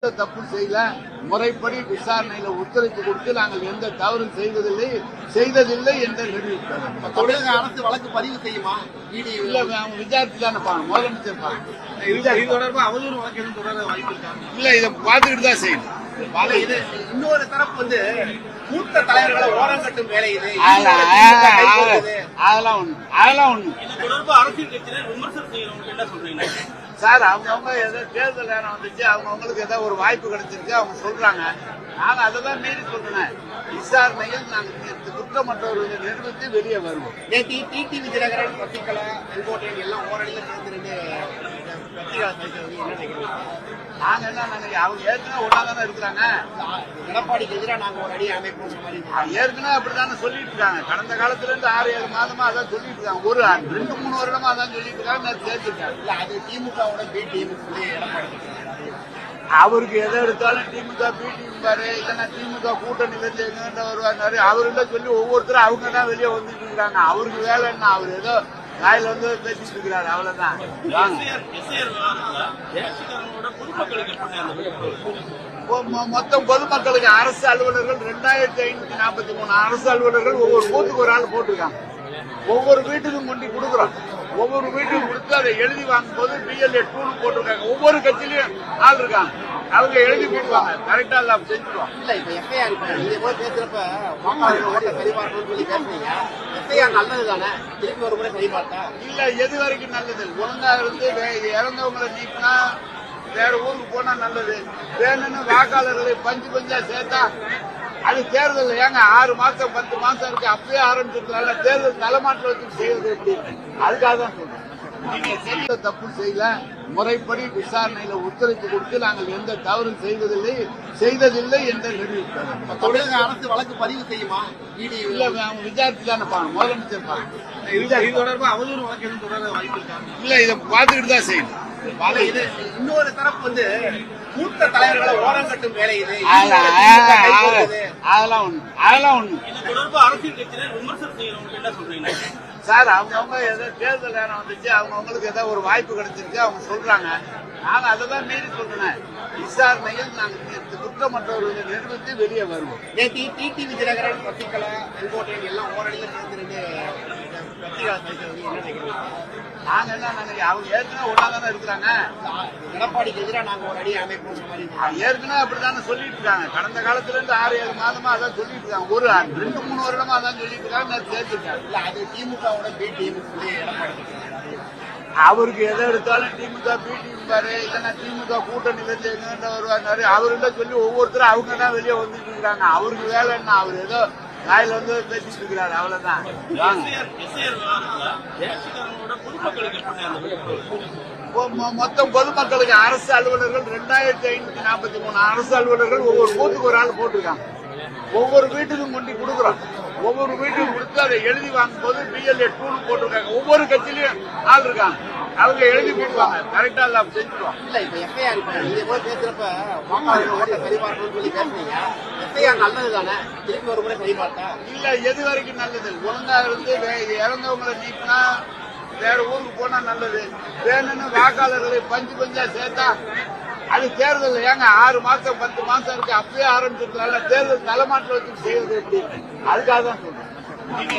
தப்பு செய்யல, முறைப்படி விசாரணையில ஒத்துழைப்பு கொடுத்து நாங்கள் எந்த தவறும் செய்ததில்லை என்று நிரூபித்தார். தமிழக அரசு வழக்கு பதிவு செய்யுமா? இல்ல, அவங்க விசாரித்து தானே முதலமைச்சர் இது தொடர்பா அவதூறு வழக்கு எதுவும் தொடர வாய்ப்பு இருக்கா? இல்ல, இதை பார்த்துக்கிட்டு தான் செய்யணும். இது இன்னொரு தரப்பு மூத்த தலைவர்களை ஓரம் கட்டும் வேலை இது. அதெல்லாம் ஒண்ணு தொடர்பா அரசியல் கட்சியினர் விமர்சனம் செய்யறவங்க என்ன சொல்றீங்க சார்? அவங்க ஏதோ தேர்தல் நேரம் வந்துச்சு, அவங்களுக்கு ஏதோ ஒரு வாய்ப்பு கிடைச்சிருக்கு, அவங்க சொல்றாங்க. நாங்க அதை தான் மீறி சொல்றேன். விசாரணையில் நாங்கள் குற்றமற்றவர்களை நிரூபித்து வெளியே வருவோம். டிடிவி தினகரன், சசிகலா, செங்கோட்டையன் எல்லாம் ஓரணியில் சேர்ந்து நாங்க என்ன நினைக்கிறோம், அவங்க ஏற்கனவே ஒன்னாதானே இருக்கிறாங்க. எடப்பாடிக்கு எதிராக நாங்க ஒரு அடி அமைப்போம். ஏற்கனவே அப்படித்தானே சொல்லிட்டு இருக்காங்க. கடந்த காலத்துல இருந்து 6-7 மாதமா அதான் சொல்லிட்டு இருக்காங்க. ஒரு 2-3 வருடமா அதான் சொல்லிட்டு இருக்காங்க. சேர்த்துருக்காங்க. இல்ல, அது திமுகவோட பி டீம் எடப்பாடி அவருக்கு எதை எடுத்தாலும் திமுக பிடிஎம் பாரு, இல்லைன்னா திமுக கூட்டணி வச்சு எங்கிட்ட வருவாரு. அவர்கிட்ட சொல்லி ஒவ்வொருத்தரும் அவங்க தான் வெளியே வந்துட்டு இருக்கிறாங்க. அவருக்கு வேலை என்ன? அவர் ஏதோ காயில வந்து பேசிட்டு இருக்கிறாரு, அவ்வளவுதான். மொத்தம் பொதுமக்களுக்கு அரசு அலுவலர்கள் 2543 அரசு அலுவலர்கள் ஒவ்வொரு பூத்துக்கு ஒரு ஆள் போட்டிருக்காங்க. ஒவ்வொரு வீட்டுக்கும் கொண்டு கொடுக்குறோம். ஒவ்வொரு வீட்டுக்கும் கொடுத்து அதை எழுதி வாங்கும் போது BLA 2 போட்டிருக்காங்க. ஒவ்வொரு கட்சியிலயும் ஆள் இருக்காங்க. அவங்க எழுதி போடுவாங்க. கரெக்டா எல்லாம் செஞ்சுருவாங்க. இல்ல, இப்ப FIR பேசுறப்ப ஓட்ட சரிபார்க்கணும்னு சொல்லி பேசுறீங்க. FIR நல்லது தானே? திருப்பி ஒரு முறை சரிபார்த்தா இல்ல, எது வரைக்கும் நல்லது? ஒழுங்கா இருந்து இறந்தவங்களை நீக்கினா வேற ஊருக்கு போனா நல்லது. வேணும்னு வாக்காளர்களை பஞ்சா சேர்த்தா அது தேர்தல் ஏங்க 6 மாசம் 10 மாசம் இருக்கு, அப்பயே ஆரம்பிச்சிருக்கல. தேர்தல் தலைமாட்டில் வச்சு செய்யறது எப்படி? அதுக்காக தான் சொல்றேன். நீங்க செய்த தப்பு செய்யல, முறைப்படி விசாரணையில ஒத்துழைப்பு கொடுத்து நாங்கள் எந்த தவறும் செய்ததில்லை என்று நிரூபித்தார். தமிழக அரசு வழக்கு பதிவு செய்யுமா? இல்ல, அவங்க விசாரித்து தானே முதலமைச்சர் இது தொடர்பா அவதூறு வழக்கு எதுவும் தொடர வாய்ப்பு இருக்கா? இல்ல, இதை பார்த்துக்கிட்டு தான் செய்யணும். இது இன்னொரு தரப்பு மூத்த தலைவர்களை ஓரம் கட்டும் வேலை இது. அதெல்லாம் ஒண்ணு தொடர்பா அரசியல் கட்சியினர் விமர்சனம் செய்யறவங்க என்ன சொல்றீங்க சார்? அவங்க ஏதோ தேர்தல் நேரம் வந்துச்சு, அவங்களுக்கு ஏதோ ஒரு வாய்ப்பு கிடைச்சிருக்கு, அவங்க சொல்றாங்க. நாங்க அதை தான் மீறி சொல்றேன். விசாரணையில் நாங்கள் குற்றமற்றவர்களை நிரூபித்து வெளியே வருவோம். டிடிவி தினகரன், சசிகலா, செங்கோட்டையன் எல்லாம் ஓரணியில் சேர்ந்து நாங்க என்ன நினைக்கிறோம், அவங்க ஏற்கனவே ஒன்னாதானே இருக்கிறாங்க. எடப்பாடிக்கு எதிராக நாங்க ஒரு அடி அமைப்போம். ஏற்கனவே அப்படித்தானே சொல்லிட்டு இருக்காங்க. கடந்த காலத்துல இருந்து 6-7 மாதமா அதான் சொல்லிட்டு இருக்காங்க. ஒரு 2-3 வருடமா அதான் சொல்லிட்டு இருக்காங்க. சேர்த்துருக்காங்க. இல்ல, அது திமுகவோட பி டீம் எடப்பாடி அவருக்கு எதை எடுத்தாலும் திமுக பிடிஎம் பாரு, இல்லைன்னா திமுக கூட்டணி வச்சு எங்கிட்ட வருவாரு. அவர்கிட்ட சொல்லி ஒவ்வொருத்தரும் அவங்க தான் வெளியே வந்துட்டு இருக்கிறாங்க. அவருக்கு வேலை என்ன? அவர் ஏதோ காயில வந்து பேசிட்டு இருக்கிறாரு, அவ்வளவுதான். மொத்தம் பொதுமக்களுக்கு அரசு அலுவலர்கள் 2543 அரசு அலுவலர்கள் ஒவ்வொரு பூத்துக்கு ஒரு ஆள் போட்டிருக்காங்க. ஒவ்வொரு வீட்டுக்கும் கொண்டு கொடுக்குறோம். ஒவ்வொரு வீட்டுக்கும் கொடுத்து அதை எழுதி வாங்கும் போது BLA 2 போட்டிருக்காங்க. ஒவ்வொரு கட்சியிலயும் ஆள் இருக்காங்க. அவங்க எழுதி போடுவாங்க. கரெக்டா எல்லாம் செஞ்சுருவாங்க. இல்ல, இப்ப FIR பேசுறப்ப ஓட்ட சரிபார்க்கணும்னு சொல்லி பேசுறீங்க. FIR நல்லது தானே? திருப்பி ஒரு முறை சரிபார்த்தா இல்ல, எது வரைக்கும் நல்லது? ஒழுங்கா இருந்து இறந்தவங்களை நீக்கினா வேற ஊருக்கு போனா நல்லது. வேணும்னு வாக்காளர்களை பஞ்சா சேர்த்தா அது தேர்தல் ஏங்க 6 மாசம் 10 மாசம் இருக்கு, அப்பயே ஆரம்பிச்சிருக்கல. தேர்தல் தலைமாட்டில் வச்சு செய்யறது எப்படி? அதுக்காக தான் சொல்றேன். நீங்க